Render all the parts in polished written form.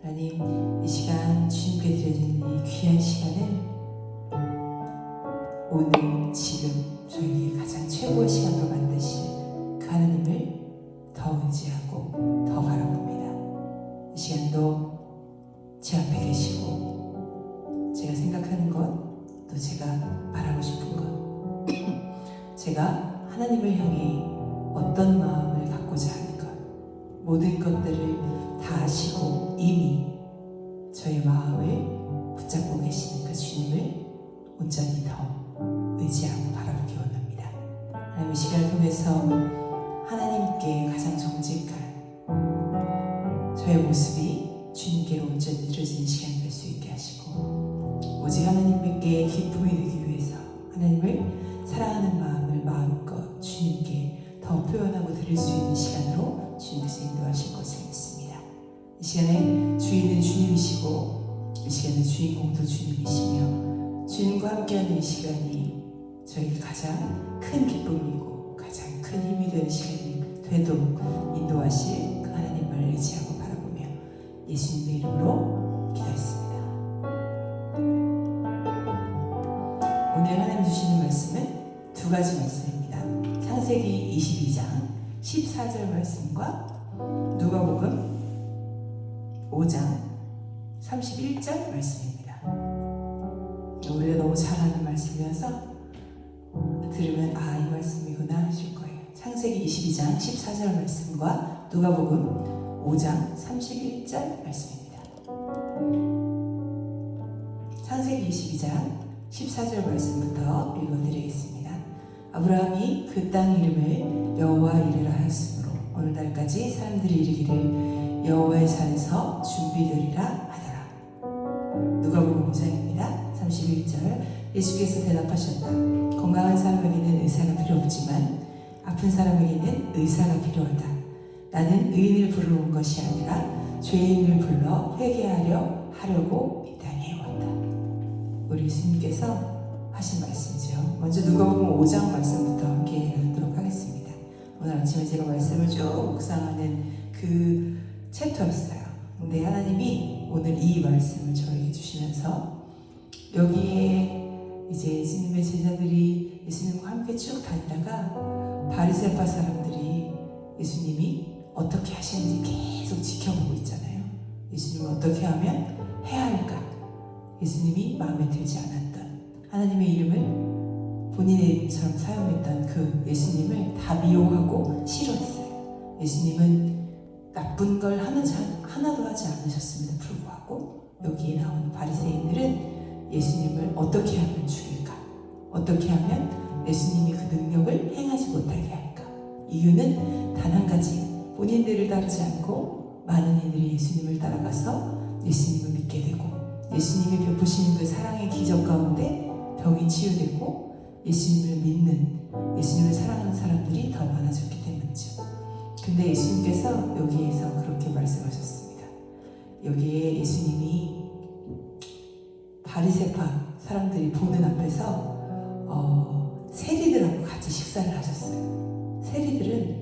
하나님, 이 시간 주님께 드려지는 이 귀한 시간을 오늘 지금 저에게 가장 최고의 시간으로 만드실 그 하나님을 더 의지하고 더 바라봅니다. 이 시간도 제 앞에 계시고 제가 생각하는 것, 또 제가 말하고 싶은 것, 제가 하나님을 향해 어떤 마음을 갖고자 하는 것, 모든 것들을 다 아시고 이미 저의 마음을 붙잡고 계시는 그 주님을 온전히 더 의지하고 바라보기 원합니다. 하나님, 이 시간을 통해서 하나님께 가장 정직한 저의 모습이 주님께로 온전히 드려지는 시간이 될 수 있게 하시고, 오직 하나님께 기쁨이 되기 위해서 하나님을 사랑하는 마음을 마음껏 주님께 더 표현하고 드릴 수 있는 시간으로 주님께서 인도하실 것을 믿습니다. 이 시간에 주인은 주님이시고 이 시간에 주인공도 주님이시며, 주님과 함께하는 이 시간이 저에게 가장 큰 기쁨이고 가장 큰 힘이 되는 시간이 되도록 인도하실 그 하나님을 의지하고 바라보며 예수님의 이름으로 기도했습니다. 오늘 하나님 주시는 말씀은 두 가지 말씀입니다. 창세기 22장 14절 말씀과 누가복음 5장 31절 말씀입니다. 우리가 너무 잘 아는 말씀이어서 들으면 이 말씀이구나 하실 거예요. 창세기 22장 14절 말씀과 누가복음 5장 31절 말씀입니다. 창세기 22장 14절 말씀부터 읽어드리겠습니다. 아브라함이 그 땅 이름을 여호와 이르라 하였으므로 오늘날까지 사람들이 이르기를 여호와의 산에서 준비되리라 하더라. 누가복음 5장입니다. 31절. 예수께서 대답하셨다. 건강한 사람에게는 의사가 필요 없지만 아픈 사람에게는 의사가 필요하다. 나는 의인을 부르러 온 것이 아니라 죄인을 불러 회개하려 하려고 이 땅에 왔다. 우리 예수님께서 하신 말씀이죠. 먼저 누가복음 5장 말씀부터 함께 읽도록 하겠습니다. 오늘 아침에 제가 말씀을 쭉 묵상하는 그 챕터였어요. 근데 하나님이 오늘 이 말씀을 저에게 주시면서 여기에 이제 예수님의 제자들이 예수님과 함께 쭉 다니다가 바리새파 사람들이 예수님이 어떻게 하시는지 계속 지켜보고 있잖아요. 예수님을 어떻게 하면 해야 할까? 예수님이 마음에 들지 않았던 하나님의 이름을 본인의 이름처럼 사용했던 그 예수님을 다 미워하고 싫어했어요. 예수님은 나쁜 걸 하나도 하지 않으셨음에도 불구하고 여기에 나오는 바리새인들은 예수님을 어떻게 하면 죽일까? 어떻게 하면 예수님이 그 능력을 행하지 못하게 할까? 이유는 단 한 가지, 본인들을 따르지 않고 많은 이들이 예수님을 따라가서 예수님을 믿게 되고 예수님이 베푸시는 그 사랑의 기적 가운데 병이 치유되고 예수님을 믿는, 예수님을 사랑하는 사람들이 더 많아졌기 때문이죠. 근데 예수님께서 여기에서 그렇게 말씀하셨습니다. 여기에 예수님이 바리새파 사람들이 보는 앞에서 세리들하고 같이 식사를 하셨어요. 세리들은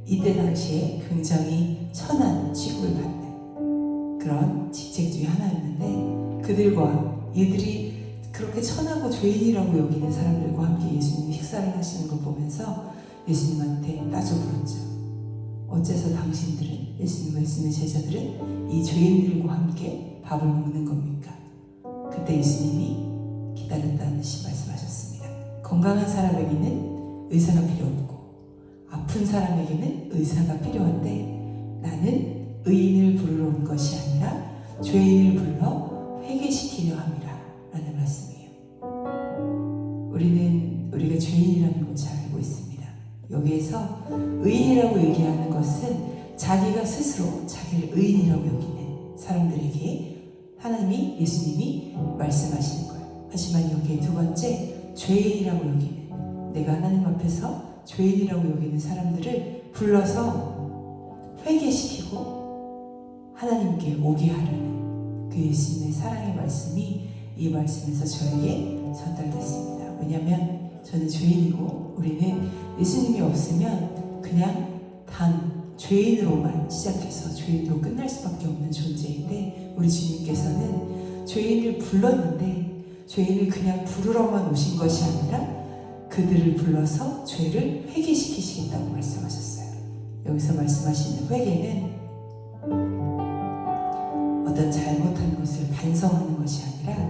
이때 당시에 굉장히 천한 취급을 받는 그런 직책 중에 하나였는데, 그들과 이들이 그렇게 천하고 죄인이라고 여기는 사람들과 함께 예수님이 식사를 하시는 걸 보면서 예수님한테 따져 물었죠. 어째서 당신들은, 예수님과 예수님의 제자들은 이 죄인들과 함께 밥을 먹는 겁니까? 그때 예수님이 기다렸다는 듯이 말씀하셨습니다. 건강한 사람에게는 의사가 필요 없고 아픈 사람에게는 의사가 필요한데 나는 의인을 부르러 온 것이 아니라 죄인을 불러 회개시키려 함이라 라는 말씀이에요. 우리가 죄인이라는 걸 잘 알고 있습니다. 여기에서 의인이라고 얘기하는 것은 자기가 스스로 자기를 의인이라고 여기는 사람들에게 하나님이, 예수님이 말씀하시는 거예요. 하지만 여기에 두 번째, 죄인이라고 여기는, 내가 하나님 앞에서 죄인이라고 여기는 사람들을 불러서 회개시키고 하나님께 오게 하라는 그 예수님의 사랑의 말씀이 이 말씀에서 저에게 전달됐습니다. 왜냐하면 저는 죄인이고 우리는 예수님이 없으면 그냥 단 죄인으로만 시작해서 죄인으로 끝날 수밖에 없는 존재인데, 우리 주님께서는 죄인을 불렀는데 죄인을 그냥 부르러만 오신 것이 아니라 그들을 불러서 죄를 회개시키시겠다고 말씀하셨어요. 여기서 말씀하시는 회개는 어떤 잘못한 것을 반성하는 것이 아니라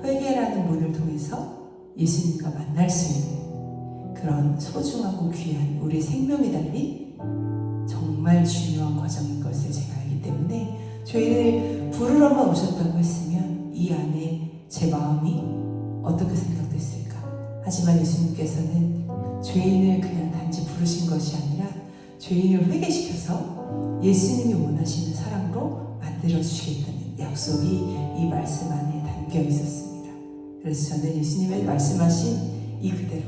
회개라는 문을 통해서 예수님과 만날 수 있는 그런 소중하고 귀한 우리의 생명이 달린 정말 중요한 과정인 것을 제가 알기 때문에, 죄인을 부르러만 오셨다고 했으면 이 안에 제 마음이 어떻게 생각됐을까? 하지만 예수님께서는 죄인을 그냥 단지 부르신 것이 아니라 죄인을 회개시켜서 예수님이 원하시는 사랑으로 만들어주시겠다는 약속이 이 말씀 안에 담겨 있었습니다. 그래서 저는 예수님의 말씀하신 이 그대로,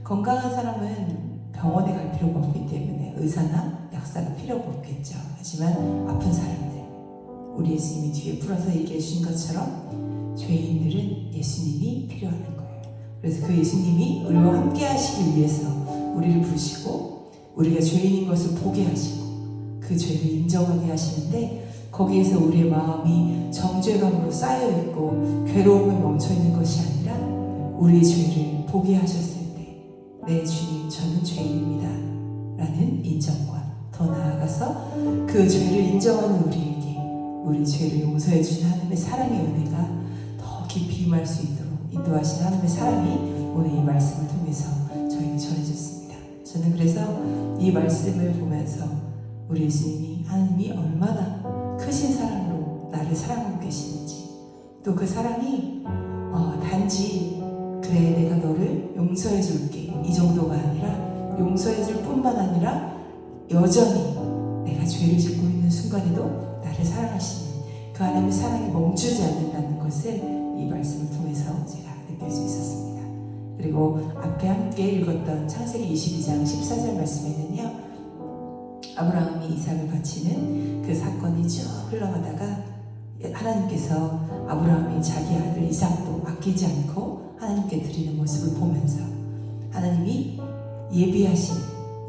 건강한 사람은 병원에 갈 필요가 없기 때문에 의사나 약사가 필요가 없겠죠. 하지만 아픈 사람들, 우리 예수님이 뒤에 풀어서 얘기해 주신 것처럼 죄인들은 예수님이 필요한 거예요. 그래서 그 예수님이 우리와 함께 하시기 위해서 우리를 부르시고 우리가 죄인인 것을 보게 하시고 그 죄를 인정하게 하시는데, 거기에서 우리의 마음이 정죄감으로 쌓여있고 괴로움에 멈춰있는 것이 아니라 우리의 죄를 보게 하셨을 때, 네 주님, 저는 죄인입니다 라는 인정과 더 나아가서 그 죄를 인정하는 우리에게 우리 죄를 용서해 주신 하나님의 사랑의 은혜가 더 깊이 임할 수 있도록 인도하신 하나님의 사랑이 오늘 이 말씀을 통해서 저에게 전해졌습니다. 저는 그래서 이 말씀을 보면서 우리 예수님이, 하나님이 얼마나 크신 사랑으로 나를 사랑하고 계시는지, 또 그 사랑이 단지 그래 내가 너를 용서해 줄게 이 정도가 아니라, 용서해 줄 뿐만 아니라 여전히 내가 죄를 짓고 있는 순간에도 나를 사랑하시는 그 하나님의 사랑이 멈추지 않는다는 것을 이 말씀을 통해서 제가 느낄 수 있었습니다. 그리고 앞에 함께 읽었던 창세기 22장 14절 말씀에는요, 아브라함이 이삭을 바치는 그 사건이 쭉 흘러가다가 하나님께서 아브라함이 자기 아들 이삭도 아끼지 않고 하나님께 드리는 모습을 보면서 하나님이 예비하신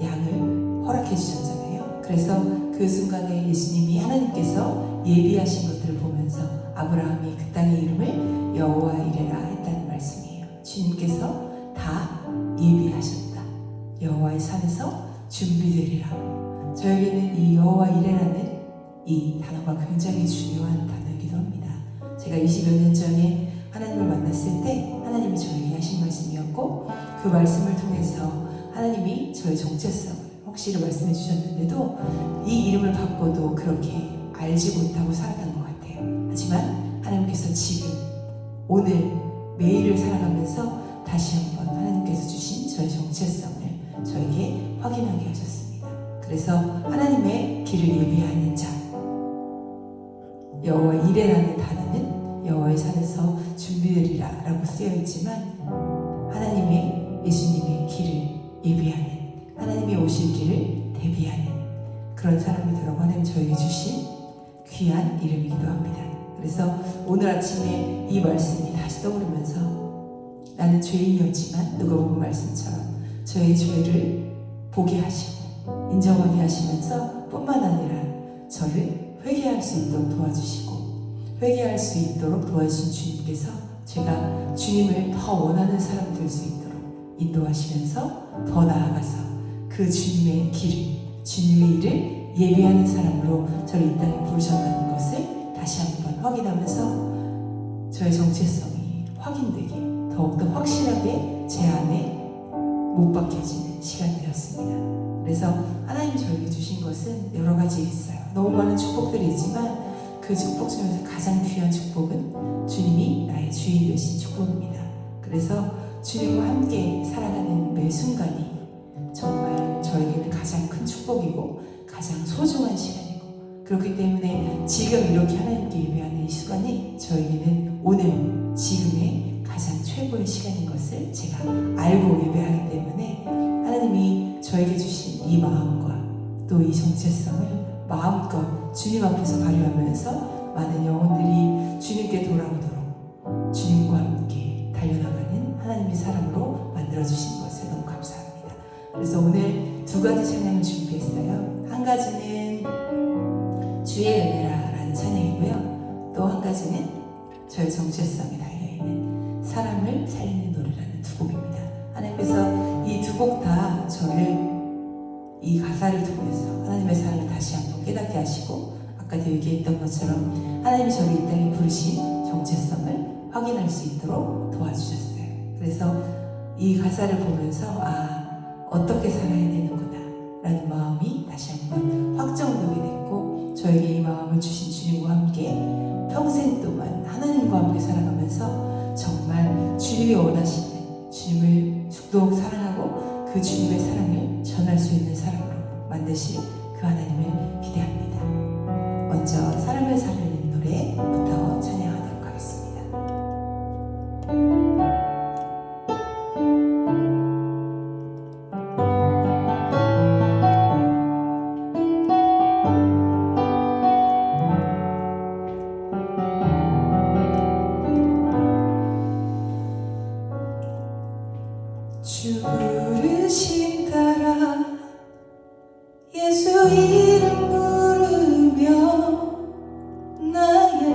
양을 허락해 주셨잖아요. 그래서 그 순간에 예수님이 하나님께서 예비하신 것들을 보면서 아브라함이 그 땅의 이름을 여호와 이레라 했다는 말씀이에요. 주님께서 다 예비하셨다. 여호와의 산에서 준비되리라. 저에게는 이 여호와 이레라는 이 단어가 굉장히 중요한 단어이기도 합니다. 제가 20여 년 전에 하나님을 만났을 때 하나님이 저에게 하신 말씀이었고, 그 말씀을 통해서 하나님이 저의 정체성을 확실히 말씀해 주셨는데도 이 이름을 받고도 그렇게 알지 못하고 살았던 것 같아요. 하지만 하나님께서 지금 오늘 매일을 살아가면서 다시 한번 하나님께서 주신 저의 정체성을 저에게 확인하게 하셨습니다. 그래서 하나님의 길을 예비하는 자, 여호와 이레라는 단어는 여호와의 산에서 준비되리라 라고 쓰여있지만, 하나님의 예수님의 길을 예비하는, 하나님이 오실 길을 대비하는 그런 사람이 되라고 하나님 저에게 주신 귀한 이름이기도 합니다. 그래서 오늘 아침에 이 말씀이 다시 떠오르면서 나는 죄인이었지만 누가복음 말씀처럼 저의 죄를 보게 하시고 인정하게 하시면서 뿐만 아니라 저를 회개할 수 있도록 도와주시고, 회개할 수 있도록 도와주신 주님께서 제가 주님을 더 원하는 사람 될 수 있도록 인도하시면서 더 나아가서 그 주님의 길을, 주님의 일을 예비하는 사람으로 저를 이 땅에 부르셨다는 것을 다시 한번 확인하면서 저의 정체성이 확인되게 더욱더 확실하게 제 안에 못 박혀지는 시간이 되었습니다. 그래서 하나님이 저에게 주신 것은 여러 가지 있어요. 너무 많은 축복들이 있지만 그 축복 중에서 가장 귀한 축복은 주님이 나의 주인 되신 축복입니다. 그래서 주님과 함께 살아가는 매 순간이 정말 저에게는 가장 큰 축복이고 가장 소중한 시간이고, 그렇기 때문에 지금 이렇게 하나님께 예배하는 이 시간이 저에게는 오늘 지금의 가장 최고의 시간인 것을 제가 알고 예배하기 때문에 하나님이 저에게 주신 이 마음과 또 이 정체성을 마음껏 주님 앞에서 발휘하면서 많은 영혼들이 주님께 돌아오도록 주님과 함께 달려나가는 하나님의 사람으로 만들어주신 것을 너무 감사합니다. 그래서 오늘 두 가지 찬양을 준비했어요. 한 가지는 주의 은혜라라는 찬양이고요. 또 한 가지는 저의 정체성이 달려있는 사람을 살리는 노래라는 두 곡입니다. 하나님께서 이 두 곡 다 저를 이 가사를 통해서 하나님의 사랑을 다시 한번 깨닫게 하시고, 아까도 얘기했던 것처럼 하나님이 저를 이 땅에 부르신 정체성을 확인할 수 있도록 도와주셨어요. 그래서 이 가사를 보면서 어떻게 살아야 되는구나 라는 마음이 다시 한번 확정되게 됐고, 저에게 이 마음을 주신 주님과 함께 평생 동안 하나님과 함께 살아가면서 정말 주님이 원하시는, 주님을 죽도록 사랑하고 그 주님의 사랑을 전할 수 있는 사람으로 만드실 그 하나님을 기대합니다. 먼저 사람을 살리는 노래부터 찬양하도록 하겠습니다. 주 부르심 따라 예수 이름 부르며 나의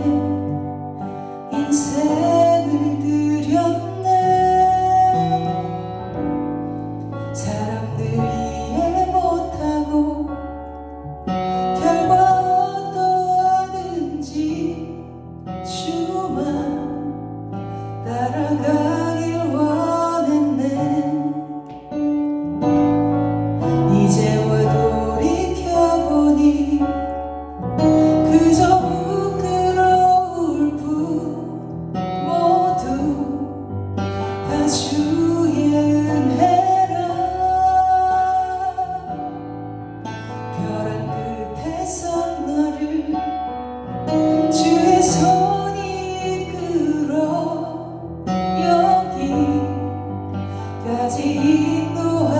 인생을 드렸네. 사람들이 이해 못하고 결과 어떠하든지 주만 따라가길 원했네. 이제와 돌이켜보니 그저 부끄러울 뿐 모두 다 주의 은혜라. 벼랑 끝에 선 너를 주의 손이 이끌어 여기까지 인도하셨네.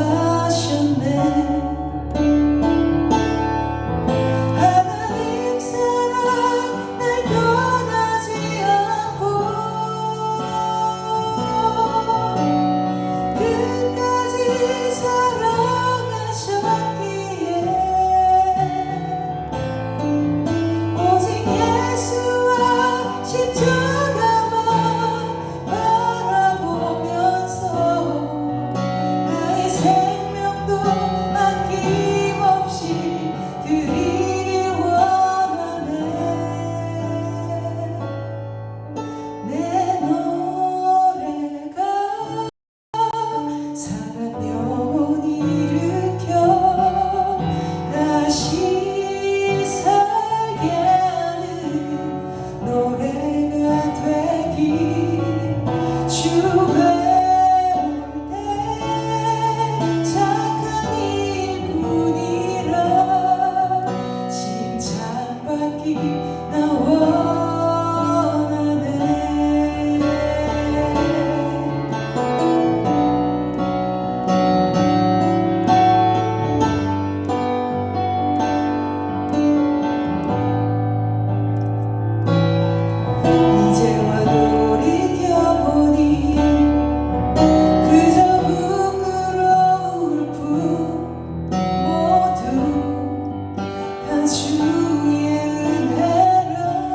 주의 은혜라.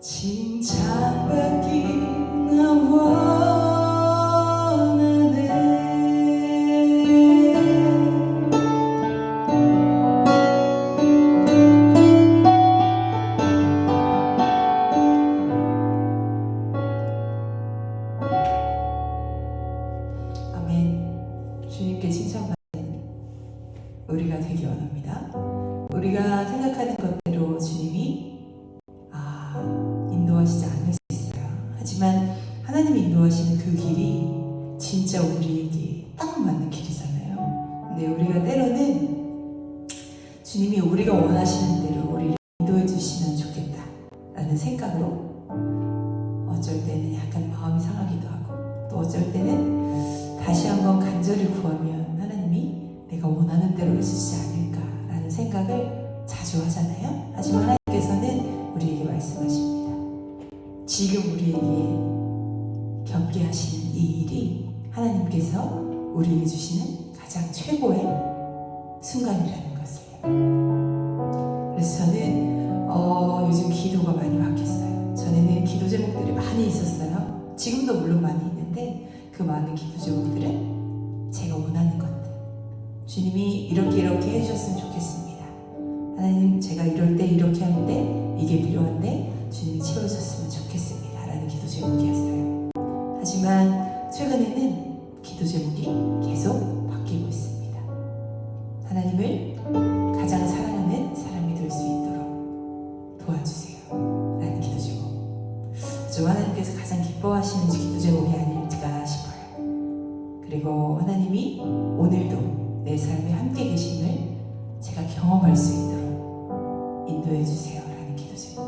칭찬받기 나 원하네. 아멘. 주님께 칭찬받는 우리가 되기 원합니다. 우리가 생각하는 것대로 주님이 인도하시지 않을 수 있어요. 하지만 하나님이 인도하시는 그 길이 진짜 우리에게 딱 맞는 길이잖아요. 근데 우리가 때로는 주님이 우리가 원하시는 대로 우리를 인도해 주시면 좋겠다 라는 생각으로 어쩔 때는 약간 마음이 상하기도 하고, 또 어쩔 때는 다시 한번 간절히 구하면 하나님이 내가 원하는 대로 해주시지 않을까 라는 생각을 자주 하잖아요. 하지만 하나님께서는 우리에게 말씀하십니다. 지금 우리에게 겪게 하시는 이 일이 하나님께서 우리에게 주시는 가장 최고의 순간이라는 것을요. 그래서 저는 요즘 기도가 많이 바뀌었어요. 전에는 기도 제목들이 많이 있었어요. 지금도 물론 많이 있는데 그 많은 기도 제목들은 제가 원하는 것들, 주님이 이렇게 해주셨으면 좋겠습니다. 하나님, 제가 이럴 때 이렇게 할 때 이게 필요한데 주님이 채워줬으면 좋겠습니다 라는 기도 제목이었어요. 하지만 최근에는 기도 제목이 계속 바뀌고 있습니다. 하나님을 가장 사랑하는 사람이 될 수 있도록 도와주세요 라는 기도 제목. 좀 하나님께서 가장 기뻐하시는 기도 제목이 아닐까 싶어요. 그리고 하나님이 오늘도 내 삶에 함께 계심을 제가 경험할 수 있도록 인도해 주세요 라는 기도 제목.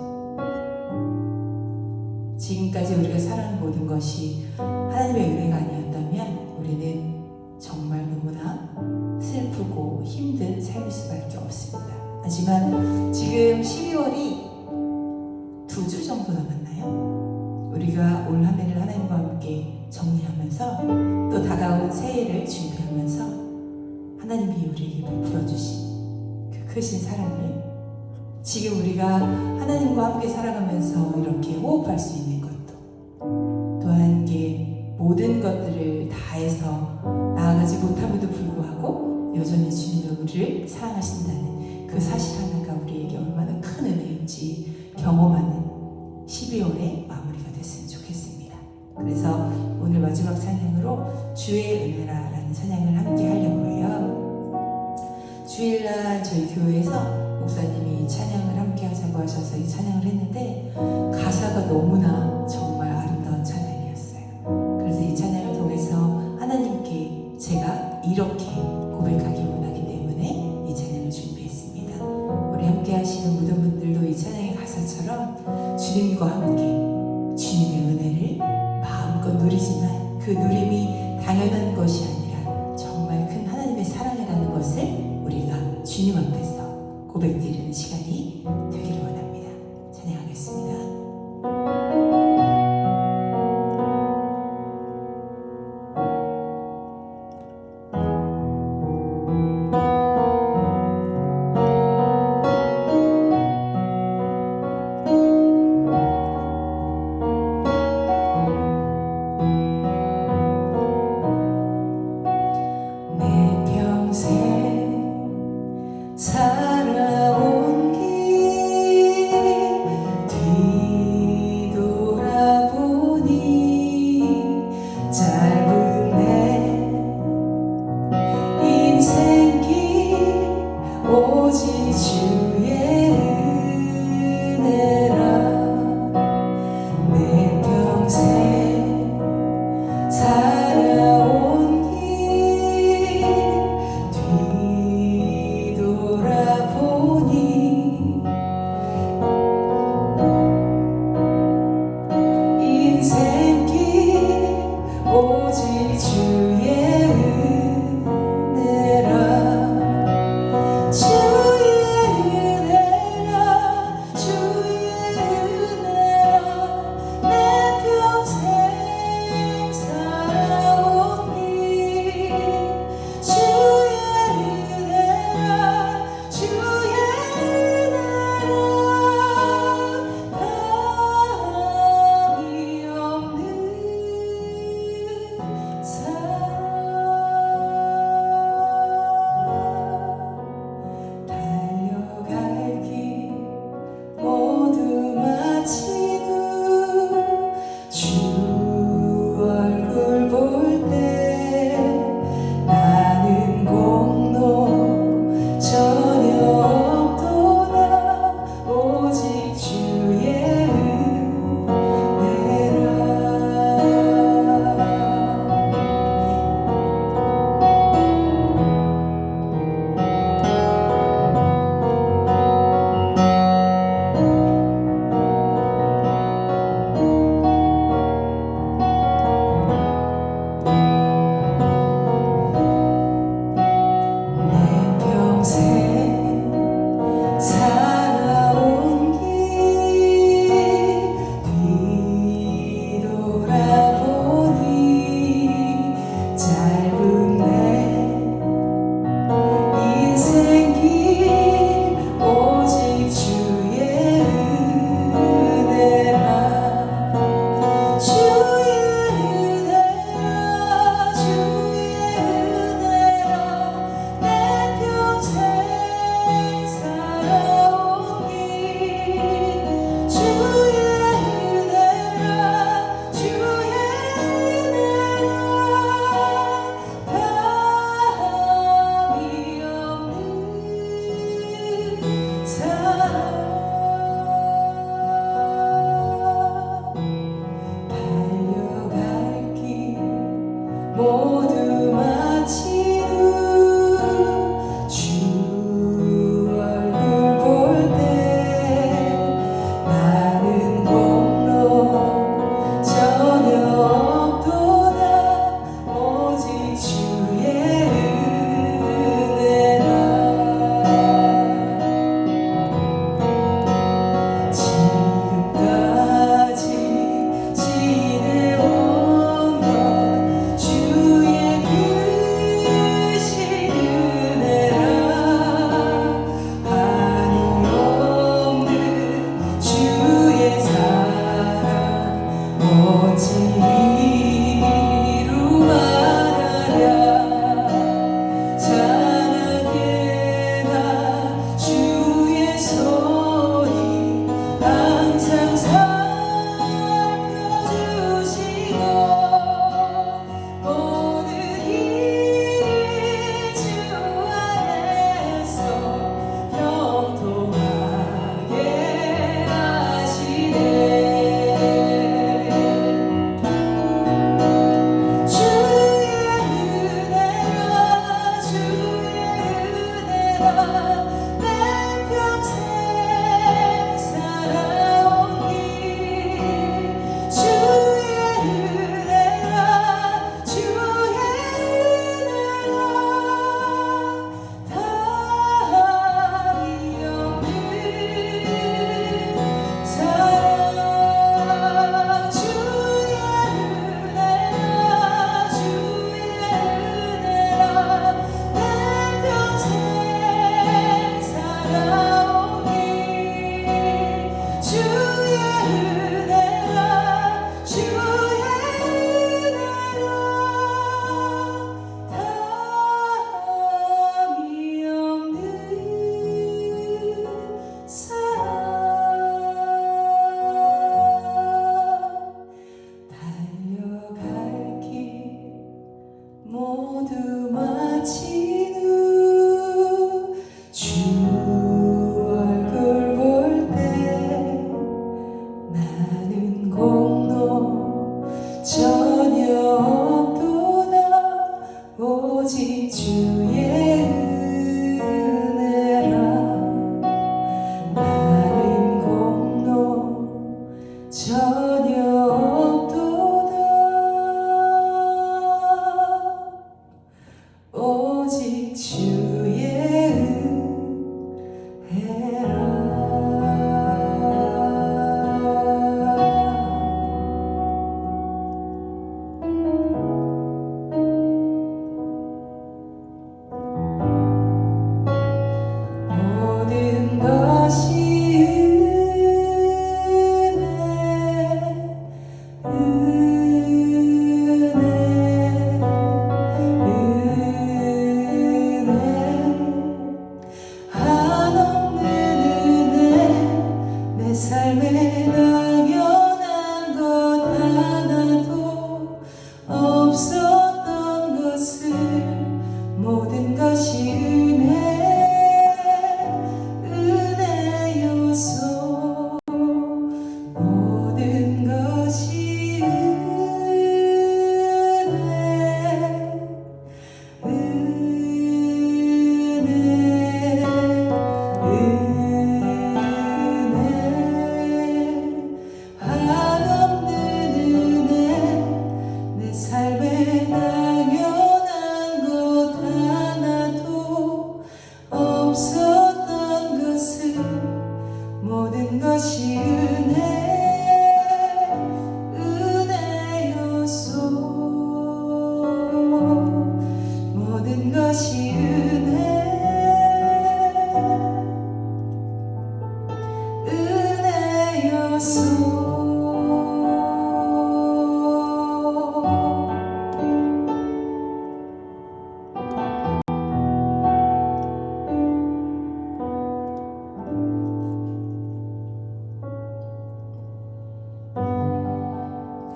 지금까지 우리가 살아온 모든 것이 하나님의 은혜가 아니었다면 우리는 정말 너무나 슬프고 힘든 삶일 수밖에 없습니다. 하지만 지금 12월이 2주 정도 남았나요? 우리가 올 한 해를 하나님과 함께 정리하면서 또 다가온 새해를 준비하면서 하나님이 우리에게 베풀어주신 그 크신 사랑을 지금 우리가 하나님과 함께 살아가면서 이렇게 호흡할 수 있는 것도, 또 함께 모든 것들을 다해서 나아가지 못함에도 불구하고 여전히 주님이 우리를 사랑하신다는 그 사실 하나가 우리에게 얼마나 큰 은혜인지 경험하는 12월의 마무리가 됐으면 좋겠습니다. 그래서 오늘 마지막 찬양으로 주의 은혜라 라는 찬양을 함께 하려고 해요. 주일날 저희 교회에서 목사님이 이 찬양을 함께 하자고 하셔서 이 찬양을 했는데 가사가 너무나 정말 아름다운 찬양이었어요. 그래서 이 찬양을 통해서 하나님께 제가 이렇게 고백하기 원하기 때문에 이 찬양을 준비했습니다. 우리 함께 하시는 모든 분들도 이 찬양의 가사처럼 주님과 함께 주님의 은혜를 마음껏 누리지만 그 누림이 당연한 것이 아니라 정말 큰 하나님의 사랑이라는 것을 우리가 주님 앞에서 고백드리는 시간이 되기를 원합니다. 찬양하겠습니다. 내 평생 살아온 길 뒤 모든 것이 은혜였소. 모든 것이 은혜였소.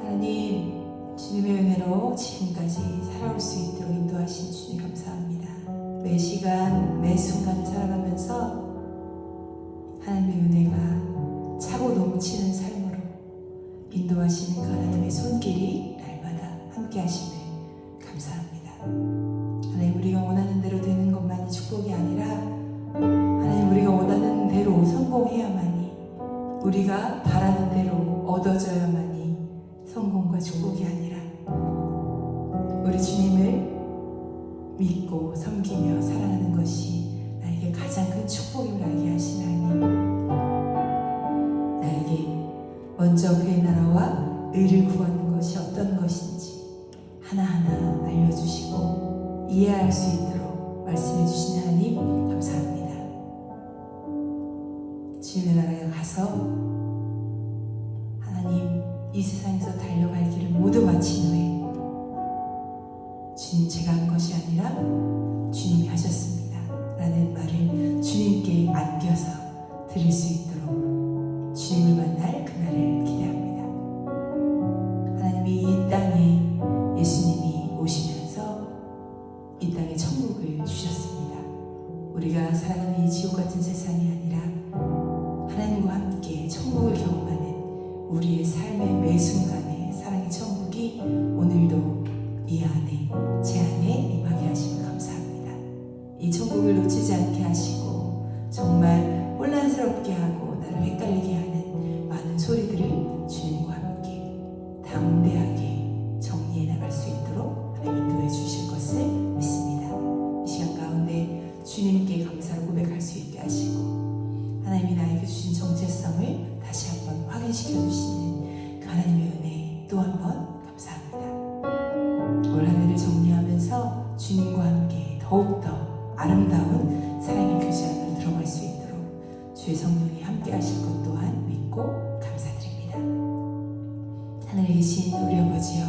하나님, 주님의 은혜로 지금까지 살아올 수 있도록 인도하신 주님 감사합니다. 매 시간, 매 순간 살아가면서 하나님의 은혜가 차고 넘치는 삶으로 인도하시는 그 하나님의 손길이 날마다 함께 하심을 감사합니다. 하나님, 우리가 원하는 대로 되는 것만이 축복이 아니라 하나님, 우리가 원하는 대로 성공해야만이, 우리가 바라는 대로 얻어져야만이 성공과 축복이 아니라 우리 주님을 믿고 섬기며 살아가는 것이 나에게 가장 큰 축복임을 알게 하신 하나님, 나에게 먼저 그의 나라와 의를 구하는 것이 어떤 것인지 하나하나 알려주시고 이해할 수 있도록 말씀해 주신 하나님 감사합니다. 주님의 나라에 가서 하나님, 이 세상에서 달려갈 길을 모두 마친 후에 주님, 제가 한 것이 아니라 주님이 하셨습니다 라는 말을 주님께 안겨서 드릴 수 있도록 주님을 만날 그날을 기대합니다. 하나님이 이 땅에 예수님이 오시면서 이 땅에 천국을 주셨습니다. 우리가 살아가는 이 지옥 같은 세상이 아니라 하나님과 함께 천국을 경험하는 우리의 삶의 매 순간에 사랑의 천국이 오늘도 이 안에, 제 안에 임하게 하시면 감사합니다. 이 천국을 놓치지 않게 하시고 정말 혼란스럽게 하고 나를 헷갈리게 하는 많은 소리들을 주님과 함께 담대하게 정리해 나갈 수 있도록 하나님 인도해 주실 것을 믿습니다. 이 시간 가운데 주님께 감사를 고백할 수 있게 하시고 하나님이 나에게 주신 정체성을 다시 한번 확인시켜 주시는 그 하나님의 은혜 또 한번 감사합니다. 올 한 해를 정리하면서 주님과 함께 더욱더 아름다운 사랑의 교제 안으로 들어갈 수 있도록 주의 성령이 함께 하실 것 또한 믿고 감사드립니다. 하늘에 계신 우리 아버지여,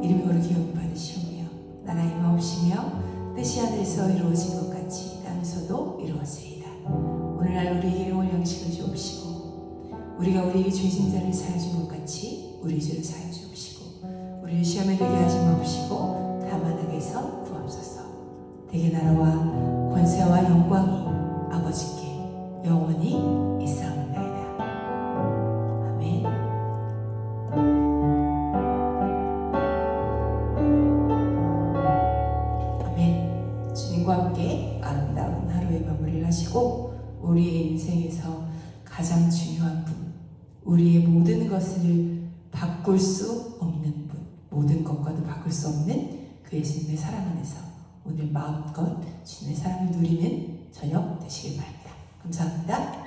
이름이 거룩히 여김받으시오며 나라 임하옵시며 뜻이 하늘에서 이루어진 것 같이 땅에서도 이루어지이다. 오늘날 우리에게 일용할 양식을 주옵시고 우리가 우리에게 죄진 자를 사하준 것 같이 우리 죄를 사하여 주옵시고 우리를 시험에 들게 하지 마옵시고 다만 악에서 구하옵소서. 대개 나라와 권세와 영광이 아버지께 영원히 있사옵나이다. 아멘. 아멘. 주님과 함께 아름다운 하루의 마무리를 하시고 우리의 인생에서 가장 중요한 분, 우리의 모든 것을 바꿀 수 없는 분, 모든 것과도 바꿀 수 없는 그 예수님의 사랑 안에서 오늘 마음껏 주님의 사랑을 누리는 저녁 되시길 바랍니다. 감사합니다.